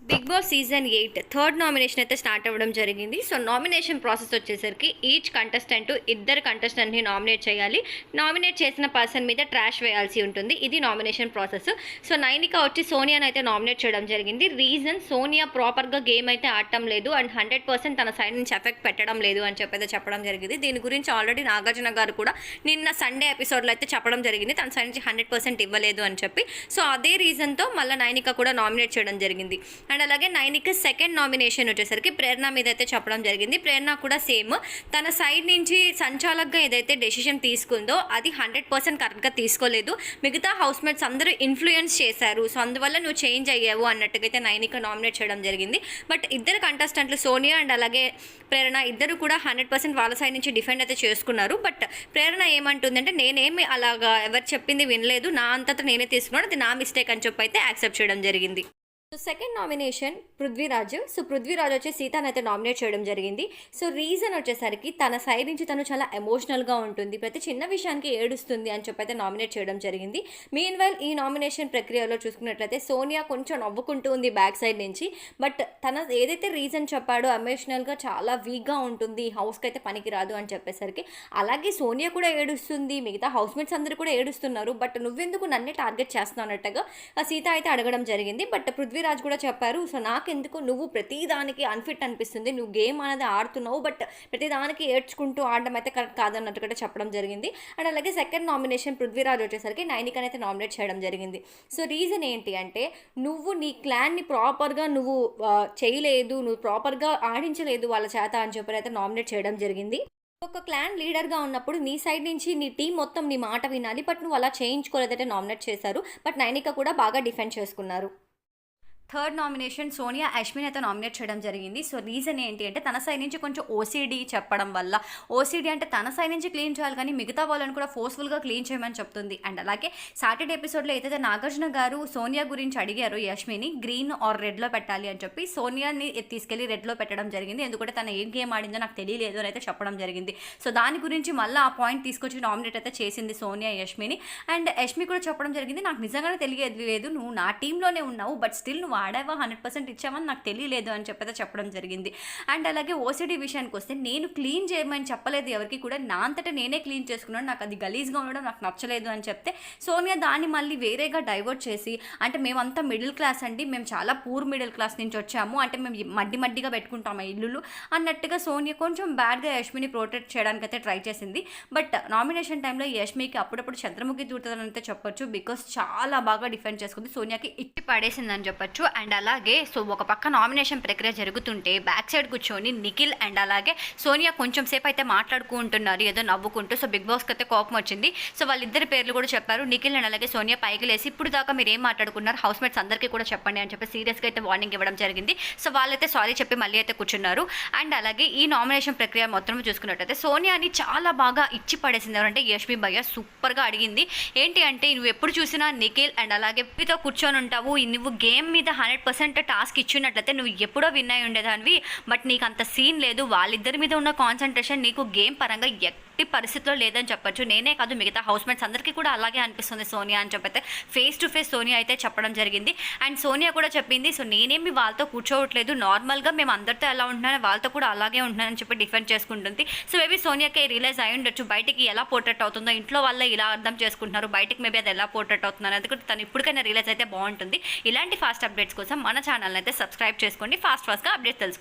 Big Boss season 8 third nomination అయితే start అవ్వడం జరిగింది. సో నామినేషన్ ప్రాసెస్ వచ్చేసరికి ఈచ్ కంటెస్టెంట్ ఇద్దరు కంటెస్టెంట్ని నామినేట్ చేయాలి. నామినేట్ చేసిన పర్సన్ మీద ట్రాష్ వేయాల్సి ఉంటుంది. ఇది నామినేషన్ ప్రాసెస్. సో నైనిక వచ్చి సోనియాని అయితే నామినేట్ చేయడం జరిగింది. రీజన్ సోనియా ప్రాపర్గా గేమ్ అయితే ఆడటం లేదు అండ్ 100% తన సైడ్ నుంచి ఎఫెక్ట్ పెట్టడం లేదు అని చెప్పి చెప్పడం జరిగింది. దీని గురించి ఆల్రెడీ నాగార్జున గారు కూడా నిన్న సండే ఎపిసోడ్లో అయితే చెప్పడం జరిగింది. తన సైడ్ నుంచి 100% ఇవ్వలేదు అని చెప్పి. సో అదే రీజన్తో మళ్ళీ నైనిక కూడా నామినేట్ చేయడం జరిగింది. అండ్ అలాగే నైనికి సెకండ్ నామినేషన్ వచ్చేసరికి ప్రేరణ మీద అయితే చెప్పడం జరిగింది. ప్రేరణ కూడా సేమ్ తన సైడ్ నుంచి సంచాలకుగా ఏదైతే డెసిషన్ తీసుకుందో అది 100% కరెక్ట్గా తీసుకోలేదు. మిగతా హౌస్ మేట్స్ అందరూ ఇన్ఫ్లుయెన్స్ చేశారు. సో అందువల్ల నువ్వు చేంజ్ అయ్యావు అన్నట్టుగా అయితే నైనిక నామినేట్ చేయడం జరిగింది. బట్ ఇద్దరు కంటెస్టెంట్లు సోనియా అండ్ అలాగే ప్రేరణ ఇద్దరు కూడా 100% వాళ్ళ సైడ్ నుంచి డిఫెండ్ అయితే చేసుకున్నారు. బట్ ప్రేరణ ఏమంటుందంటే నేనేమి అలాగా ఎవరు చెప్పింది వినలేదు, నా అంతటా నేనే తీసుకున్నాను, అది నా మిస్టేక్ అని చెప్పి అయితే యాక్సెప్ట్ చేయడం జరిగింది. So second nomination Prithviraj. So Prithviraj వచ్చి సీతాని అయితే నామినేట్ చేయడం జరిగింది. సో రీజన్ వచ్చేసరికి తన సైడ్ నుంచి తను చాలా ఎమోషనల్గా ఉంటుంది, ప్రతి చిన్న విషయానికి ఏడుస్తుంది అని చెప్పి అయితే నామినేట్ చేయడం జరిగింది. మీన్వైల్ ఈ నామినేషన్ ప్రక్రియలో చూసుకున్నట్లయితే సోనియా కొంచెం నవ్వుకుంటూ ఉంది బ్యాక్ సైడ్ నుంచి. బట్ తన ఏదైతే రీజన్ చెప్పాడో ఎమోషనల్గా చాలా వీక్గా ఉంటుంది, హౌస్కి అయితే పనికిరాదు అని చెప్పేసరికి అలాగే సోనియా కూడా ఏడుస్తుంది, మిగతా హౌస్ మేట్స్ అందరూ కూడా ఏడుస్తున్నారు. బట్ నువ్వెందుకు నన్నే టార్గెట్ చేస్తున్నావు అన్నట్టుగా సీత అయితే అడగడం జరిగింది. బట్ పృథ్వీరాజ్ కూడా చెప్పారు, సో నాకెందుకు నువ్వు ప్రతిదానికి అన్ఫిట్ అనిపిస్తుంది, నువ్వు గేమ్ అనేది ఆడుతున్నావు బట్ ప్రతిదానికి ఏడ్చుకుంటూ ఆడడం అయితే కరెక్ట్ కాదన్నట్టు కూడా చెప్పడం జరిగింది. అండ్ అలాగే సెకండ్ నామినేషన్ పృథ్వీరాజ్ వచ్చేసరికి నైనికని అయితే నామినేట్ చేయడం జరిగింది. సో రీజన్ ఏంటి అంటే నువ్వు నీ క్లాన్ని ప్రాపర్గా నువ్వు చేయలేదు, నువ్వు ప్రాపర్గా ఆడించలేదు వాళ్ళ చేత అని చెప్పి అయితే నామినేట్ చేయడం జరిగింది. ఒక క్లాన్ లీడర్గా ఉన్నప్పుడు నీ సైడ్ నుంచి నీ టీం మొత్తం నీ మాట వినాలి, బట్ నువ్వు అలా చేయించుకోలేదంటే నామినేట్ చేశారు. బట్ నైనిక కూడా బాగా డిఫెండ్ చేసుకున్నారు. థర్డ్ నామినేషన్ సోనియా అశ్విన్ అయితే నామినేట్ చేయడం జరిగింది. సో రీజన్ ఏంటి అంటే తన సైడ్ నుంచి కొంచెం ఓసీడీ చెప్పడం వల్ల, ఓసీడీ అంటే తన సైడ్ నుంచి క్లీన్ చేయాలి కానీ మిగతా వాళ్ళని కూడా ఫోర్స్ఫుల్గా క్లీన్ చేయమని చెప్తుంది. అండ్ అలాగే సాటర్డే ఎపిసోడ్లో ఏదైతే నాగార్జున గారు సోనియా గురించి అడిగారు యశ్మిని గ్రీన్ ఆర్ రెడ్లో పెట్టాలి అని చెప్పి సోనియాని తీసుకెళ్లి రెడ్లో పెట్టడం జరిగింది. ఎందుకంటే తను ఏం గేమ్ ఆడిందో నాకు తెలియలేదు అని అయితే చెప్పడం జరిగింది. సో దాని గురించి మళ్ళీ ఆ పాయింట్ తీసుకొచ్చి నామినేట్ అయితే చేసింది సోనియా యశ్మిని. అండ్ యశ్మి కూడా చెప్పడం జరిగింది, నాకు నిజంగానే తెలియలేదు, నువ్వు నా టీంలోనే ఉన్నావు బట్ స్టిల్ నువ్వు ఆడావా 100% ఇచ్చామని నాకు తెలియలేదు అని చెప్పడం జరిగింది. అండ్ అలాగే ఓసిడీ విషయానికి వస్తే నేను క్లీన్ చేయమని చెప్పలేదు ఎవరికి కూడా, నా అంతటా నేనే క్లీన్ చేసుకున్నాను, నాకు అది గలీజ్గా ఉండడం నాకు నచ్చలేదు అని చెప్తే సోనియా దాన్ని మళ్ళీ వేరేగా డైవర్ట్ చేసి అంటే మేమంతా మిడిల్ క్లాస్ అండి, మేము చాలా పూర్ మిడిల్ క్లాస్ నుంచి వచ్చాము, అంటే మేము మడ్డిగా పెట్టుకుంటాము ఇల్లులు అన్నట్టుగా సోనియా కొంచెం బ్యాడ్గా యశ్మిని ప్రొటెక్ట్ చేయడానికి అయితే ట్రై చేసింది. బట్ నామినేషన్ టైంలో యశ్మికి అప్పుడప్పుడు చంద్రముఖి దూరుతుందని అయితే చెప్పొచ్చు, బికాస్ చాలా బాగా డిఫెండ్ చేసుకుంది, సోనియాకి ఇట్టి పడేసిందని చెప్పొచ్చు. అండ్ అలాగే సో ఒక పక్క నామినేషన్ ప్రక్రియ జరుగుతుంటే బ్యాక్ సైడ్ కూర్చొని నిఖిల్ అండ్ అలాగే సోనియా కొంచెం సేపు అయితే మాట్లాడుకుంటున్నారు ఏదో నవ్వుకుంటూ. సో బిగ్ బాస్కి అయితే కోపం వచ్చింది. సో వాళ్ళిద్దరి పేర్లు కూడా చెప్పారు, నిఖిల్ అండ్ అలాగే సోనియా పైకి లేసి ఇప్పుడు దాకా మీరు ఏం మాట్లాడుకున్నారు హౌస్ మేట్స్ అందరికీ కూడా చెప్పండి అని చెప్పి సీరియస్గా అయితే వార్నింగ్ ఇవ్వడం జరిగింది. సో వాళ్ళైతే సారీ చెప్పి మళ్ళీ అయితే కూర్చున్నారు. అండ్ అలాగే ఈ నామినేషన్ ప్రక్రియ మొత్తం చూసుకున్నట్టయితే సోనియాని చాలా బాగా ఇచ్చి పడేసింది ఎవరంటే యశ్మి భయ్య. సూపర్గా అడిగింది ఏంటి అంటే నువ్వు ఎప్పుడు చూసినా నిఖిల్ అండ్ అలాగే మీతో కూర్చొని ఉంటావు, నువ్వు గేమ్ మీద 100% టాస్క్ ఇచ్చినట్లయితే నువ్వు ఎప్పుడో విన్ అయి ఉండేదానివి, బట్ నీకు అంత సీన్ లేదు, వాళ్ళిద్దరి మీద ఉన్న కాన్సన్ట్రేషన్ నీకు గేమ్ పరంగా ఎట్టి పరిస్థితిలో లేదని చెప్పొచ్చు. నేనే కాదు మిగతా హౌస్ మేట్స్ అందరికీ కూడా అలాగే అనిపిస్తుంది సోనియా అని చెప్పైతే ఫేస్ టు ఫేస్ సోనియా అయితే చెప్పడం జరిగింది. అండ్ సోనియా కూడా చెప్పింది, సో నేనేమి వాళ్ళతో కూర్చోవట్లేదు, నార్మల్గా మేము అందరితో ఎలా ఉంటున్నానో వాళ్ళతో కూడా అలాగే ఉంటున్నానని చెప్పి డిఫెండ్ చేసుకుంటుంది. సో మేబీ సోనియాకి రియలైజ్ అయి ఉండొచ్చు బయటికి ఎలా పోర్ట్రేట్ అవుతుందో, ఇంట్లో వాళ్ళే ఇలా అర్థం చేసుకుంటున్నారు, బయటికి మేబీ అది ఎలా పోర్ట్రేట్ అవుతుందని, అది కూడా తను ఇప్పటికైనా రియలైజ్ అయితే బాగుంటుంది. ఇలాంటి ఫాస్ట్ అప్డేట్స్ కోసం మన ఛానల్ అయితే సబ్స్క్రైబ్ చేసుకోండి, ఫాస్ట్గా అప్డేట్స్ తెలుసుకోండి.